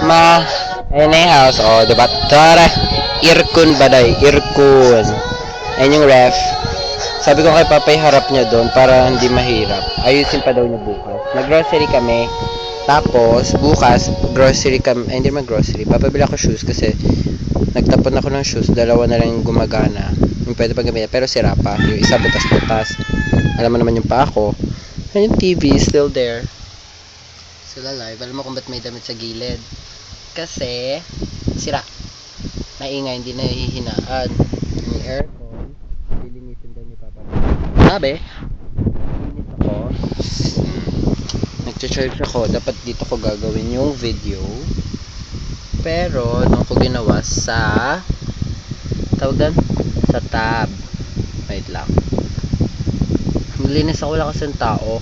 Ma, ayun na yung house. O, diba? Tara, Irkun baday, Irkun. Ayun yung ref. Sabi ko kay Papa harap niya doon para hindi mahirap. Ayusin pa daw niya bukas. Nag-grocery kami. Tapos, bukas, grocery kami. Ay, hindi naman grocery. Papabili ako shoes kasi nagtapon ako ng shoes. Dalawa na lang yung gumagana. Yung pwede pang gamitin. Pero sira pa. Yung isa butas-butas. Alam mo naman yung pa ako. And yung TV is still there. Still alive. Alam mo kung ba't may damit sa gilid? Kasi, sira. Maingay, hindi nahihinaan. Yung aircon, lilinisin daw ni Papa. Sabi, linis ako. Nag-charge ako. Dapat dito ko gagawin yung video. Pero, nung ko ginawa sa tawag doon? Sa tab. Wait lang. Maglinis ako, wala kasing tao.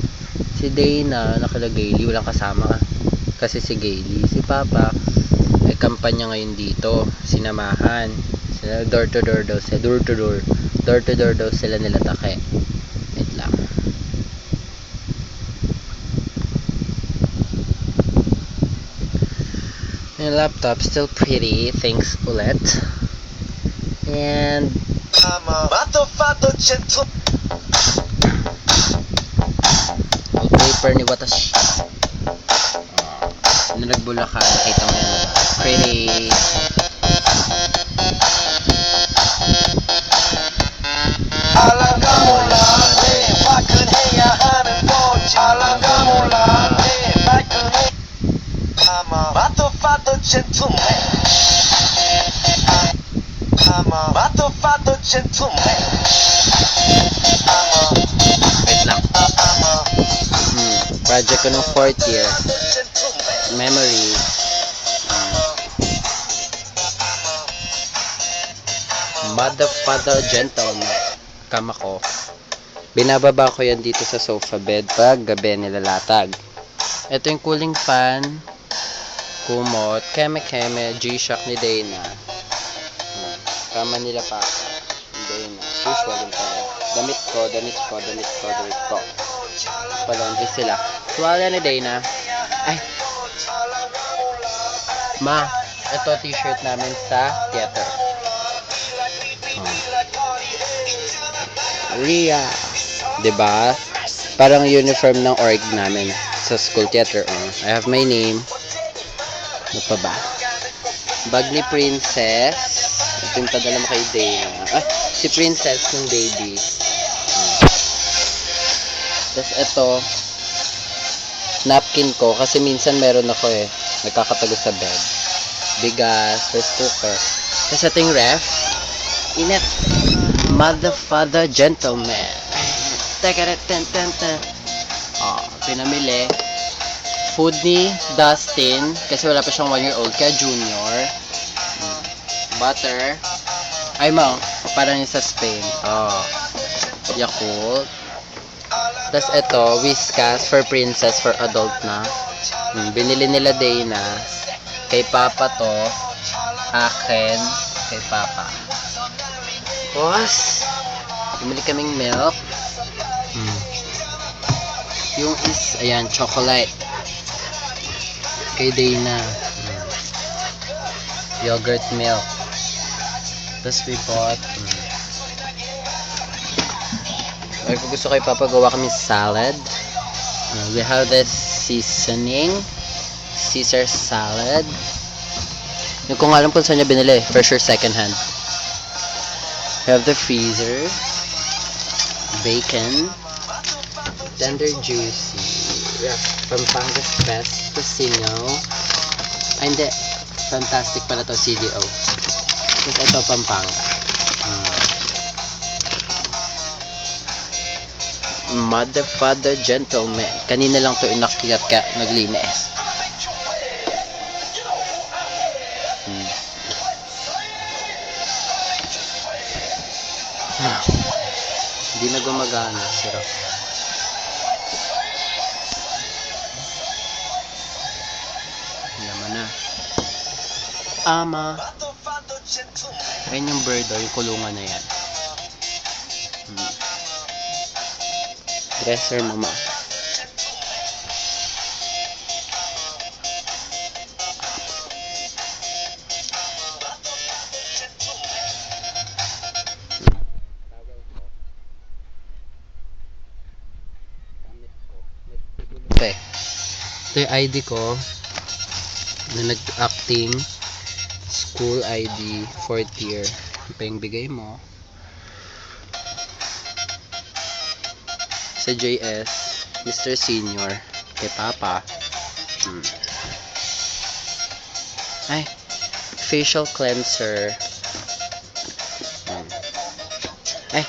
Si Dana, nakala-Gaily, walang kasama. Kasi si Gaily, si Papa, ay kampanya ngayon dito. Sinamahan. Sila door to door daw sila. Door to door. Door to door daw sila nila take. Wait lang. Yung laptop, still pretty. Thanks ulit. And wallpaper ni Watashi. Nung nagbulakan, nakita mo yan. Pretty. Wait lang. Project ko nung 4th year. Memory. Mother, father, gentleman. Kama ko. Binababa ko yan dito sa sofa bed pag gabi nilalatag. Ito yung cooling fan. Kumot. Keme-keme. G-Shock ni Dana. Kama nila pa. Dana. Usual yung pala. Damit ko. Palondry sila. Tuwala ni Dana. Ay. Ma, ito t-shirt namin sa theater. Ria. Diba? Parang uniform ng org namin sa school theater. I have my name. Ano pa ba? Bag ni Princess. Ito yung padala mo kay Dana. Ah, si Princess ng baby. Tapos ito, napkin ko. Kasi minsan meron ako nagkakatago sa bed. Bigas, rice cooker. Tapos ito yung ref. Init. Mother, father, gentleman. Pinamili. Food ni Dustin. Kasi wala pa siyang 1-year-old. Kaya junior. Butter. Ay mo, parang yung sa Spain. Yakult. Tapos ito, Whiskas for princess, for adult na. Binili nila Dana. Kay Papa to. Akin. Kay Papa. Tapos, bumili kaming milk. Yung ayan, chocolate. Kay Dana. Yogurt milk. Tapos we bought ay, kung gusto kay Papa, gawa kami salad. We have this seasoning. Caesar salad. Yung kung alam kung saan niya binili. For sure, second hand. We have the freezer. Bacon. Tender juicy. We have Pampanga's best tocino. Ay, hindi. Fantastic pala to, CDO. Tapos ito, Pampanga. Mother, father, gentleman. Kanina lang to inakyat ka naglinis. Hindi na gumagana. Sira. Naman na. Ama. Ayan yung bird yung kulungan na yan. Dresser mama. Ito yung ID ko na nag-acting. School ID, 4th year. Ano pa yung bigay mo? Sa JS, Mr. Senior, kay Papa. Ay, facial cleanser. Ay,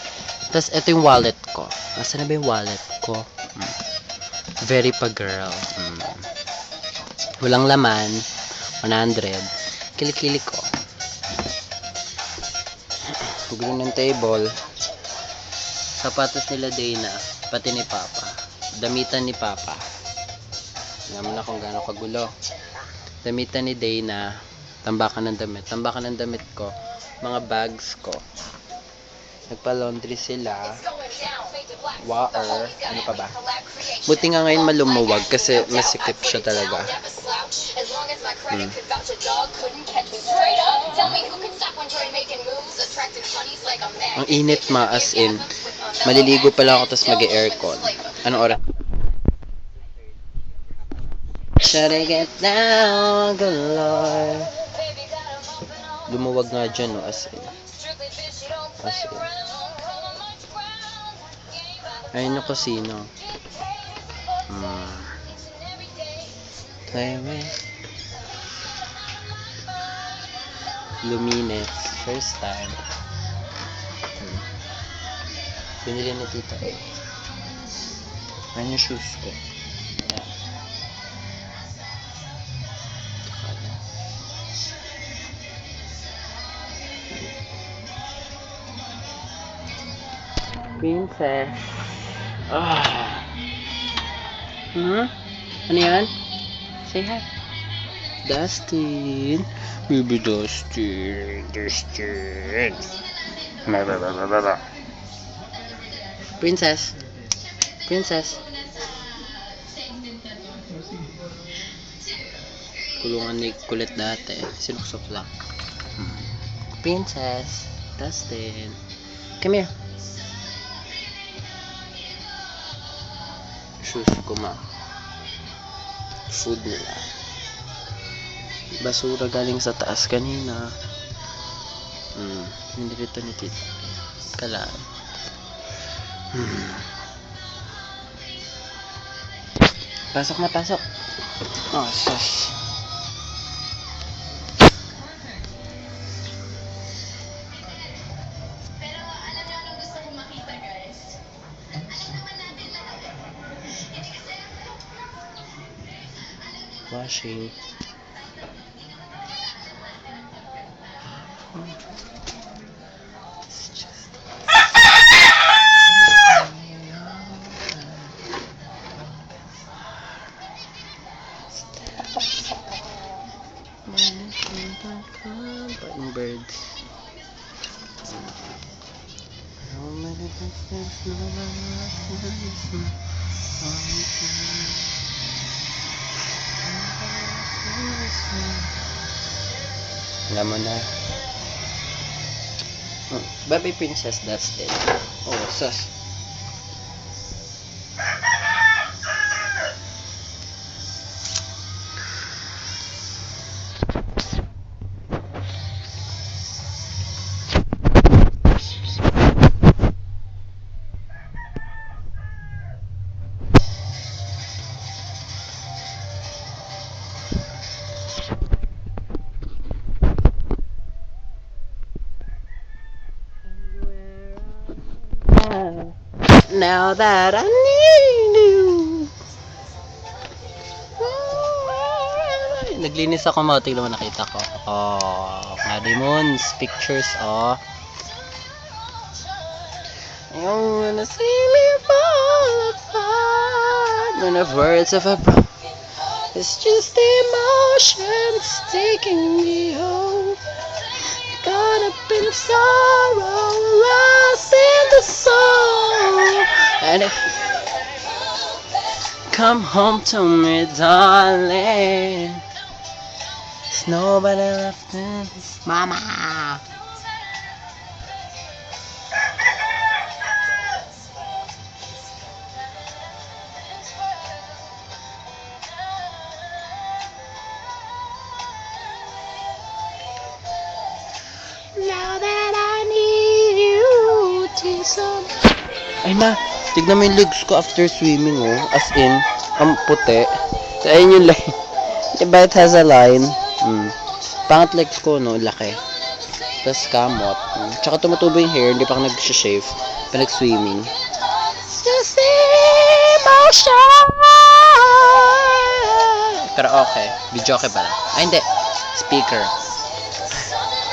tas ito yung wallet ko. Nasaan na ba yung wallet ko? Very pa girl. Walang laman. 100. Kilikili ko. Gulo ng table. Sapatos nila Dana. Pati ni Papa. Damitan ni Papa. Alam mo na kung gaano kagulo. Damitan ni Dana. Tambakan ng damit. Tambakan ng damit ko. Mga bags ko. Nagpa-laundry sila. Water. Ano pa ba? Buti nga ngayon malumuwag kasi masikip siya talaga. Ang init ma, as in. Maliligo pala ako tapos mag-aircon. Anong oras? Should I get down, good Lord? Lumuwag nga dyan, no, as in. As in. Ayun yung kusino. Lumines. First time. Binili ni tita eh. Ayun yung shoes ko. Ayan. Princess. Ano yan? Say hi. Dustin. Baby Dustin. Dustin. Princess. Princess. Kulungan ni kulit dati. Sinuksok lang. Princess. Dustin. Come here. Shoes ko ma. Food nila. Basura galing sa taas kanina. Hindi rito ni tita. Kalaan. Pasok na, pasok. Oh, sus. Washing. Birds. Alam mo na. Baby Princess Dustin. Oh, sus. Now that I need you. Naglinis ako mga tignan mo nakita ko. Oh, Maddie Moon's pictures, oh. I wanna see me fall apart when the words of a brother. It's just emotions taking me home. Caught up in sorrow, lost in the soul. And if come home to me, darling. There's nobody left in this mama. Ay ma, tignan mo yung legs ko after swimming oh. As in, ang puti. Ayun yung line. Diba it has a line? Pangat legs ko no, laki. Tapos kamot. Tsaka tumutubo yung hair, hindi pa ako nag-shave. Pa nag-swimming. Just emotion! Pero okay. Video okay pala. Ay hindi. Speaker.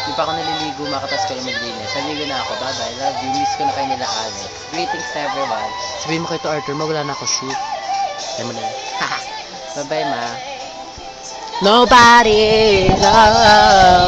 Hindi pa ako naliligo, makatas ko lang maglinis. Naligo na ako. Bye-bye. Love you. Miss ko na kayo nila Alex. Greetings to everyone. Sabihin mo kayo to Arthur, wala na ako shoot. Alam mo na yun. Bye-bye, ma. Nobody knows.